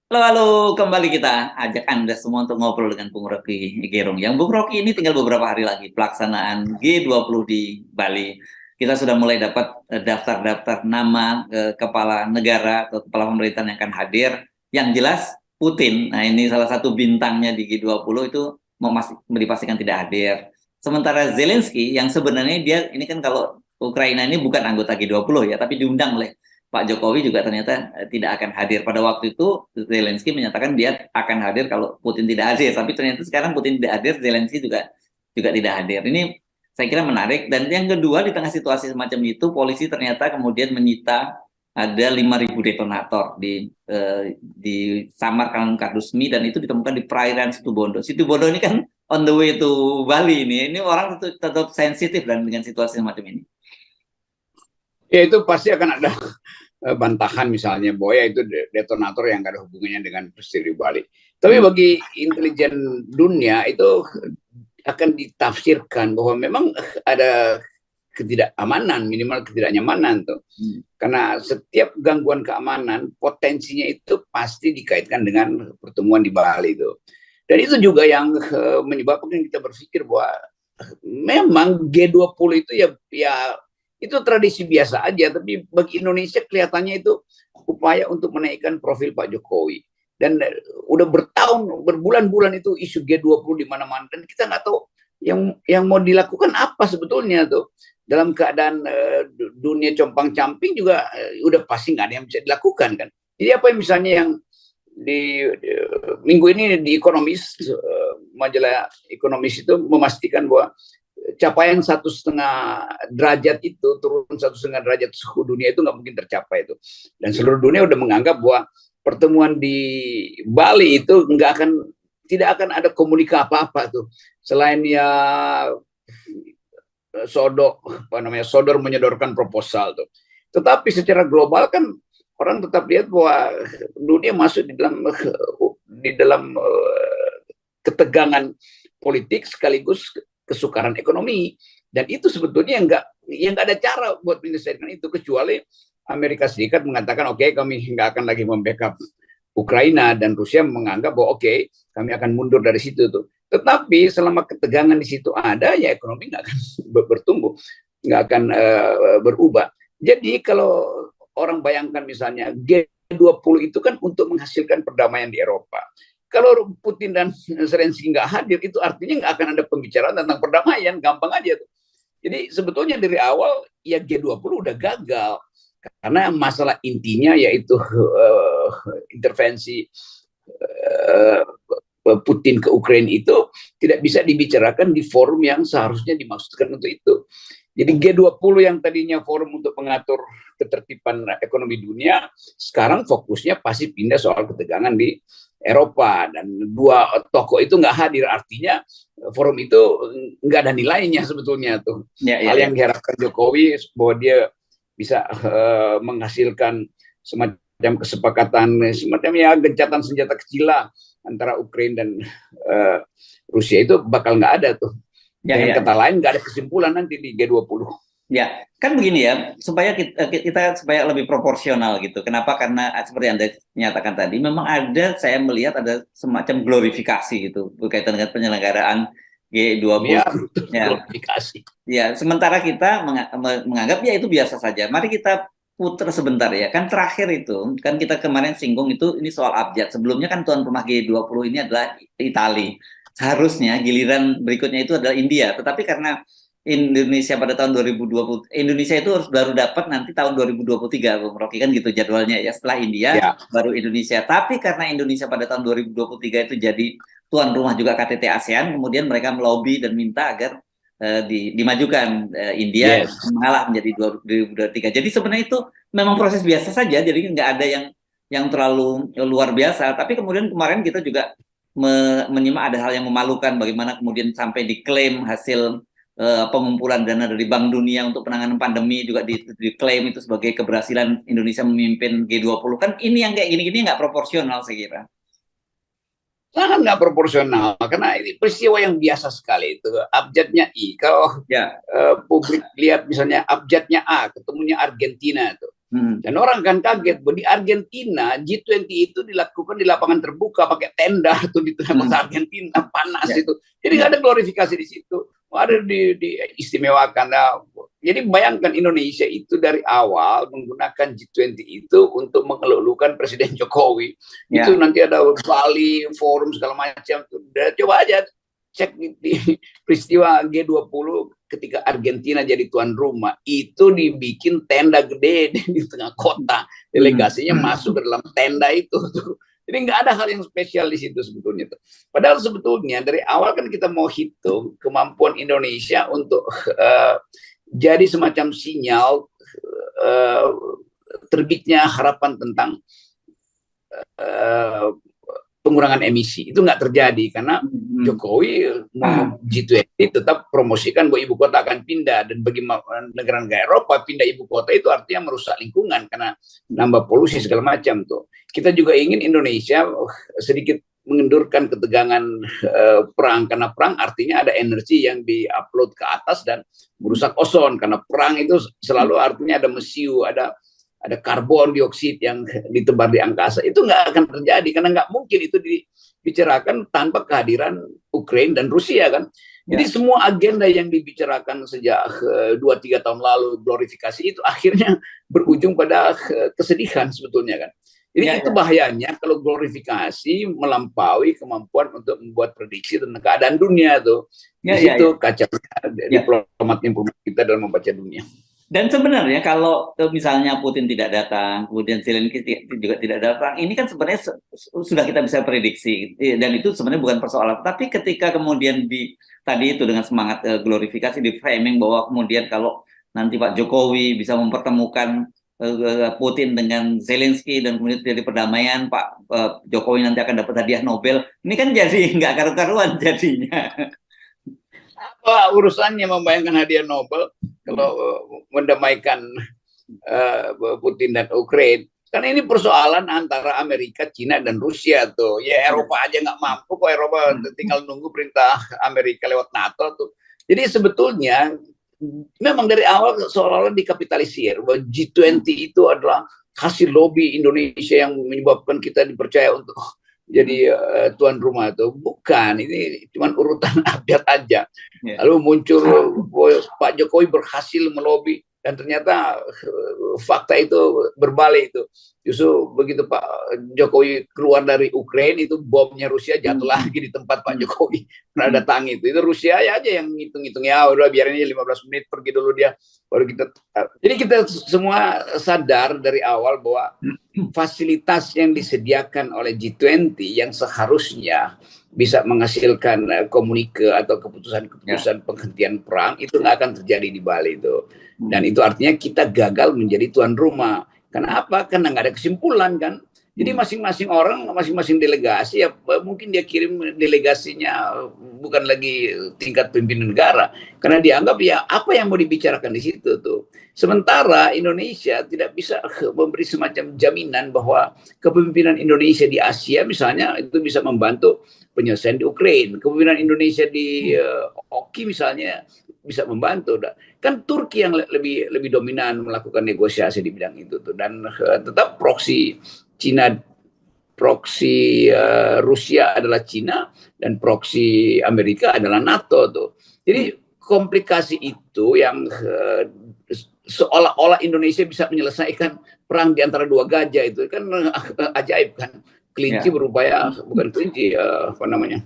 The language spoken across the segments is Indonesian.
Halo, halo, kembali kita ajak Anda semua untuk ngobrol dengan Bung Rocky Gerung. Yang Bung Rocky ini tinggal beberapa hari lagi pelaksanaan G20 di Bali. Kita sudah mulai dapat daftar-daftar nama kepala negara atau kepala pemerintahan yang akan hadir. Yang jelas Putin. Nah, ini salah satu bintangnya di G20 itu dipastikan tidak hadir. Sementara Zelensky yang sebenarnya dia ini kan kalau Ukraina ini bukan anggota G20 ya, tapi diundang oleh Pak Jokowi juga ternyata tidak akan hadir. Pada waktu itu Zelensky menyatakan dia akan hadir kalau Putin tidak hadir, tapi ternyata sekarang Putin tidak hadir, Zelensky juga tidak hadir. Ini saya kira menarik. Dan yang kedua, di tengah situasi semacam itu, polisi ternyata kemudian menyita ada 5.000 detonator di Samar Kanun Kardusmi, dan itu ditemukan di perairan Situbondo. Situbondo ini kan on the way to Bali ini. Ini orang tetap sensitif dan dengan situasi semacam ini. Ya itu pasti akan ada bantahan misalnya bahwa ya itu detonator yang gak ada hubungannya dengan peristiwa di Bali. Tapi bagi intelijen dunia itu akan ditafsirkan bahwa memang ada ketidakamanan, minimal ketidaknyamanan tuh. Karena setiap gangguan keamanan potensinya itu pasti dikaitkan dengan pertemuan di Bali itu. Dan itu juga yang menyebabkan kita berpikir bahwa memang G20 itu ya itu tradisi biasa aja, tapi bagi Indonesia kelihatannya itu upaya untuk menaikkan profil Pak Jokowi. Dan udah berbulan-bulan itu isu G20 di mana-mana, dan kita nggak tahu yang mau dilakukan apa sebetulnya tuh. Dalam keadaan dunia compang-camping juga udah pasti nggak ada yang bisa dilakukan kan. Jadi apa yang misalnya yang di minggu ini di Ekonomis, majalah Ekonomis itu memastikan bahwa capaian 1,5 derajat itu, turun 1,5 derajat suhu dunia itu nggak mungkin tercapai itu. Dan seluruh dunia udah menganggap bahwa pertemuan di Bali itu tidak akan ada komunikasi apa-apa tuh, selain ya sodor menyodorkan proposal tuh. Tetapi secara global kan orang tetap lihat bahwa dunia masuk di dalam ketegangan politik sekaligus kesukaran ekonomi, dan itu sebetulnya nggak ada cara buat menyelesaikan itu kecuali Amerika Serikat mengatakan oke, kami nggak akan lagi membackup Ukraina, dan Rusia menganggap bahwa oke, kami akan mundur dari situ tuh. Tetapi selama ketegangan di situ ada, ya ekonomi nggak akan bertumbuh, nggak akan berubah. Jadi kalau orang bayangkan misalnya G20 itu kan untuk menghasilkan perdamaian di Eropa. Kalau Putin dan Zelensky nggak hadir, itu artinya nggak akan ada pembicaraan tentang perdamaian, gampang aja tuh. Jadi sebetulnya dari awal ya G20 udah gagal, karena masalah intinya yaitu intervensi Putin ke Ukraina itu tidak bisa dibicarakan di forum yang seharusnya dimaksudkan untuk itu. Jadi G20 yang tadinya forum untuk mengatur ketertiban ekonomi dunia, sekarang fokusnya pasti pindah soal ketegangan di Eropa, dan dua tokoh itu nggak hadir, artinya forum itu nggak ada nilainya sebetulnya tuh. Hal yang diharapkan Jokowi bahwa dia bisa menghasilkan semacam kesepakatan, semacam ya gencatan senjata kecil lah antara Ukraina dan Rusia, itu bakal nggak ada tuh. Dengan kata lain nggak ada kesimpulan nanti di G20. Ya, kan begini ya, supaya kita supaya lebih proporsional gitu. Kenapa? Karena seperti Anda nyatakan tadi, memang ada, saya melihat ada semacam glorifikasi gitu berkaitan dengan penyelenggaraan G20. Ya, glorifikasi. Ya, sementara kita menganggap ya itu biasa saja. Mari kita putar sebentar ya. Kan terakhir itu, kan kita kemarin singgung itu ini soal abjad. Sebelumnya kan tuan rumah G20 ini adalah Italia. Seharusnya giliran berikutnya itu adalah India. Tetapi karena Indonesia pada tahun 2020, Indonesia itu harus baru dapat nanti tahun 2023, Bung Rocky, kan gitu jadwalnya ya. Setelah India, baru Indonesia. Tapi karena Indonesia pada tahun 2023 itu jadi tuan rumah juga KTT ASEAN, kemudian mereka melobi dan minta agar dimajukan. India mengalah menjadi 2023. Jadi sebenarnya itu memang proses biasa saja, jadi nggak ada yang terlalu luar biasa. Tapi kemudian kemarin kita juga menyimak ada hal yang memalukan, bagaimana kemudian sampai diklaim hasil pengumpulan dana dari Bank Dunia untuk penanganan pandemi juga diklaim itu sebagai keberhasilan Indonesia memimpin G20. Kan ini yang kayak gini-gini nggak proporsional saya kira. Sangat nggak proporsional, karena ini peristiwa yang biasa sekali itu. Abjadnya I, kalau publik lihat misalnya abjadnya A, ketemunya Argentina itu. Hmm. Dan orang kan kaget bahwa di Argentina G20 itu dilakukan di lapangan terbuka pakai tenda tuh di tengah kota Argentina panas Ya. itu. Jadi nggak ada glorifikasi di situ. Ada diistimewakan. Nah, jadi bayangkan Indonesia itu dari awal menggunakan G20 itu untuk mengeluh-elukan Presiden Jokowi. Ya. Itu nanti ada Bali, forum segala macam. Coba aja cek di peristiwa G20 ketika Argentina jadi tuan rumah, itu dibikin tenda gede di tengah kota. Delegasinya masuk ke dalam tenda itu tuh. Jadi nggak ada hal yang spesial di situ sebetulnya. Padahal sebetulnya dari awal kan kita mau hitung kemampuan Indonesia untuk jadi semacam sinyal terbitnya harapan tentang pengurangan emisi. Itu nggak terjadi karena Jokowi G20 tetap promosikan bahwa ibu kota akan pindah, dan bagi negara-negara Eropa pindah ibu kota itu artinya merusak lingkungan karena nambah polusi segala macam tuh. Kita juga ingin Indonesia sedikit mengendurkan ketegangan perang, karena perang artinya ada energi yang diupload ke atas dan merusak ozon, karena perang itu selalu artinya ada mesiu, ada karbon dioksida yang ditebar di angkasa. Itu nggak akan terjadi karena nggak mungkin itu dibicarakan tanpa kehadiran Ukraina dan Rusia kan. Jadi semua agenda yang dibicarakan sejak 2-3 tahun lalu, glorifikasi itu akhirnya berujung pada kesedihan sebetulnya kan. Jadi itu bahayanya kalau glorifikasi melampaui kemampuan untuk membuat prediksi tentang keadaan dunia tuh. Di situ kacaunya diplomat kita dalam membaca dunia. Dan sebenarnya kalau misalnya Putin tidak datang, kemudian Zelensky juga tidak datang, ini kan sebenarnya sudah kita bisa prediksi, dan itu sebenarnya bukan persoalan. Tapi ketika kemudian tadi itu dengan semangat glorifikasi di framing bahwa kemudian kalau nanti Pak Jokowi bisa mempertemukan Putin dengan Zelensky dan kemudian terjadi perdamaian, Pak Jokowi nanti akan dapat hadiah Nobel, ini kan jadi nggak karu-karuan jadinya. Apa urusannya membayangkan hadiah Nobel kalau mendamaikan Putin dan Ukraina? Karena ini persoalan antara Amerika, Cina, dan Rusia tuh. Ya Eropa aja nggak mampu kok, Eropa tinggal nunggu perintah Amerika lewat NATO tuh. Jadi sebetulnya memang dari awal seolah-olah dikapitalisir bahwa G20 itu adalah hasil lobby Indonesia yang menyebabkan kita dipercaya untuk jadi tuan rumah itu. Bukan, ini cuma urutan update aja. Lalu muncul Pak Jokowi berhasil melobi, dan ternyata fakta itu berbalik itu. Justru begitu Pak Jokowi keluar dari Ukraina, itu bomnya Rusia jatuh lagi di tempat Pak Jokowi pernah datang itu. Itu Rusia aja yang ngitung-ngitung, ya udah biarin aja 15 menit pergi dulu dia, baru kita. Jadi kita semua sadar dari awal bahwa fasilitas yang disediakan oleh G20 yang seharusnya bisa menghasilkan komunike atau keputusan-keputusan penghentian perang itu nggak akan terjadi di Bali itu. Dan itu artinya kita gagal menjadi tuan rumah. Kenapa? Karena nggak ada kesimpulan kan. Jadi masing-masing orang, masing-masing delegasi, ya mungkin dia kirim delegasinya bukan lagi tingkat pimpinan negara, karena dianggap ya apa yang mau dibicarakan di situ tuh. Sementara Indonesia tidak bisa memberi semacam jaminan bahwa kepemimpinan Indonesia di Asia misalnya itu bisa membantu penyelesaian di Ukraina. Kepemimpinan Indonesia di Oki misalnya bisa membantu. Kan Turki yang lebih dominan melakukan negosiasi di bidang itu tuh, dan tetap proksi Cina, proksi Rusia adalah Cina, dan proksi Amerika adalah NATO tuh. Jadi komplikasi itu yang seolah-olah Indonesia bisa menyelesaikan perang di antara dua gajah itu kan ajaib kan. Kelinci berupaya, bukan kelinci, apa namanya,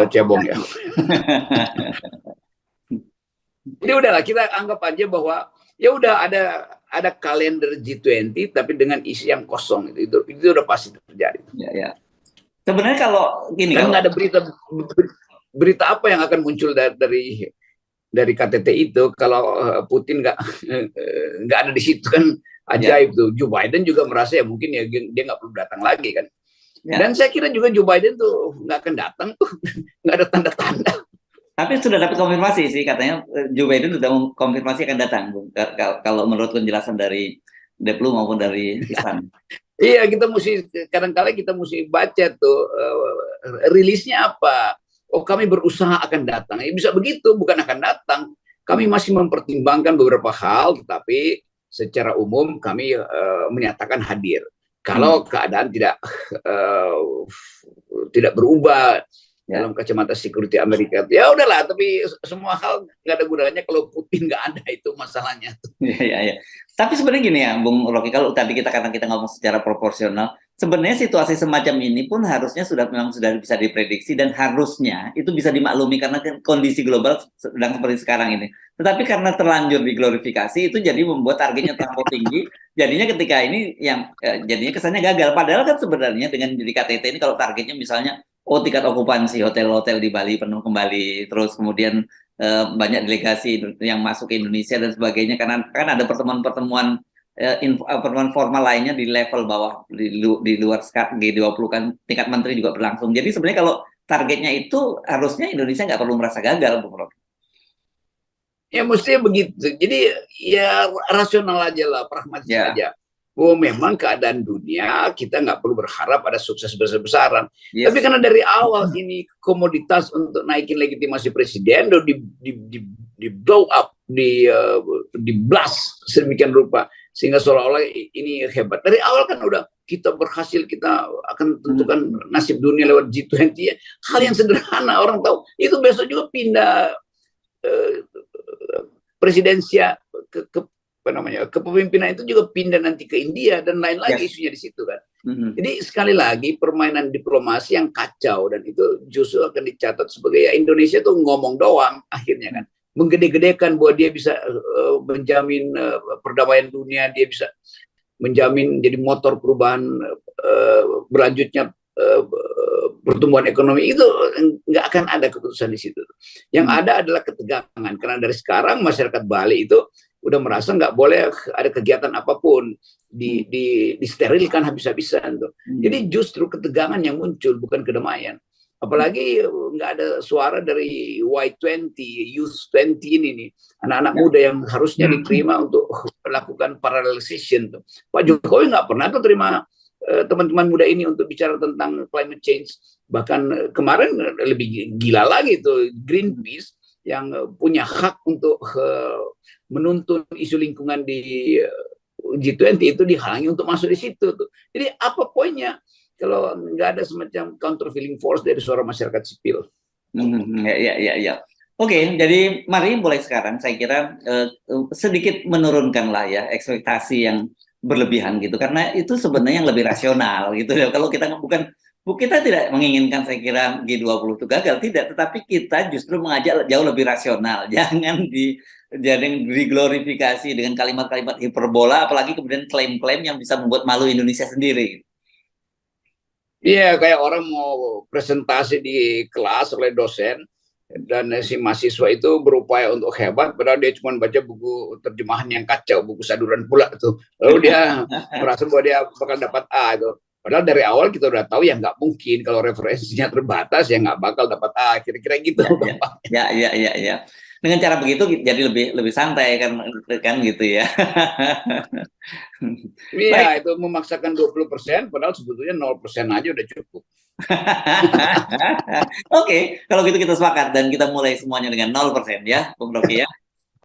cebong ya. Jadi udahlah, kita anggap aja bahwa ya udah ada kalender G20 tapi dengan isi yang kosong, itu udah pasti terjadi. Ya. Sebenarnya kalau gini, kan nggak ada berita apa yang akan muncul dari KTT itu kalau Putin nggak ada di situ kan, ajaib tuh. Joe Biden juga merasa ya mungkin ya dia nggak perlu datang lagi kan. Dan saya kira juga Joe Biden tuh nggak akan datang tuh, nggak ada tanda-tanda. Tapi sudah dapat konfirmasi sih, katanya Joe Biden sudah konfirmasi akan datang, kalau menurut penjelasan dari Deplu maupun dari Istana. Iya, kita kadang-kala kita mesti baca tuh rilisnya apa. Oh, kami berusaha akan datang. Ya bisa begitu, bukan akan datang. Kami masih mempertimbangkan beberapa hal, tetapi secara umum kami menyatakan hadir. Kalau keadaan tidak berubah dalam kacamata security Amerika, ya udahlah. Tapi semua hal nggak ada gunanya kalau Putin nggak ada, itu masalahnya. Ya. Tapi sebenarnya gini ya, Bung Rocky, kalau tadi karena kita ngomong secara proporsional, sebenarnya situasi semacam ini pun harusnya memang sudah bisa diprediksi dan harusnya itu bisa dimaklumi karena kondisi global sedang seperti sekarang ini. Tetapi karena terlanjur diglorifikasi, itu jadi membuat targetnya terlampau tinggi. Jadinya ketika ini jadinya kesannya gagal. Padahal kan sebenarnya dengan di KTT ini kalau targetnya misalnya tingkat okupansi hotel-hotel di Bali penuh kembali, terus kemudian banyak delegasi yang masuk ke Indonesia dan sebagainya, karena kan ada pertemuan-pertemuan pertemuan formal lainnya di level bawah di luar G20 kan, tingkat menteri juga berlangsung. Jadi sebenarnya kalau targetnya itu harusnya Indonesia nggak perlu merasa gagal, Bung Rocky. Ya mestinya begitu. Jadi ya rasional aja lah, pragmatis aja. Oh, memang keadaan dunia kita nggak perlu berharap ada sukses besar-besaran. Tapi karena dari awal ini komoditas untuk naikin legitimasi presiden udah di blow up, di blast sedemikian rupa sehingga seolah-olah ini hebat. Dari awal kan udah kita berhasil, kita akan tentukan nasib dunia lewat G20. Hal yang sederhana, orang tahu. Itu besok juga pindah presidensia kepemimpinan itu juga pindah nanti ke India dan lain lagi isunya di situ kan. Jadi sekali lagi permainan diplomasi yang kacau, dan itu justru akan dicatat sebagai Indonesia tuh ngomong doang akhirnya kan, menggede-gedekan bahwa dia bisa menjamin perdamaian dunia, dia bisa menjamin jadi motor perubahan berlanjutnya pertumbuhan ekonomi. Itu nggak akan ada keputusan di situ. Yang ada adalah ketegangan, karena dari sekarang masyarakat Bali itu udah merasa nggak boleh ada kegiatan apapun, disterilkan habis-habisan tuh. Jadi justru ketegangan yang muncul, bukan kedamaian. Apalagi nggak ada suara dari Y20, Youth 20 ini nih, anak-anak muda yang harusnya diterima untuk melakukan parallelization tuh. Pak Jokowi nggak pernah tuh terima teman-teman muda ini untuk bicara tentang climate change. Bahkan kemarin lebih gila lagi tuh, Greenpeace yang punya hak untuk menuntun isu lingkungan di G20 itu dihalangi untuk masuk di situ tuh. Jadi apa poinnya kalau nggak ada semacam countervailing force dari suara masyarakat sipil? Ya. Oke, jadi mari mulai sekarang saya kira sedikit menurunkanlah ya ekspektasi yang berlebihan gitu, karena itu sebenarnya yang lebih rasional gitu ya. Kalau kita tidak menginginkan, saya kira G20 itu gagal, tidak, tetapi kita justru mengajak jauh lebih rasional. Jangan diglorifikasi dengan kalimat-kalimat hiperbola, apalagi kemudian klaim-klaim yang bisa membuat malu Indonesia sendiri. Iya, kayak orang mau presentasi di kelas oleh dosen, dan si mahasiswa itu berupaya untuk hebat, padahal dia cuma baca buku terjemahan yang kacau, buku saduran pula tuh. Lalu dia merasa bahwa dia bakal dapat A itu. Padahal dari awal kita udah tahu ya nggak mungkin, kalau referensinya terbatas ya nggak bakal dapat A, kira-kira gitu. Ya. Dengan cara begitu jadi lebih santai kan gitu ya. Iya, itu memaksakan 20%, padahal sebetulnya 0% aja udah cukup. Oke, kalau gitu kita sepakat dan kita mulai semuanya dengan 0% ya, Bung Rocky ya.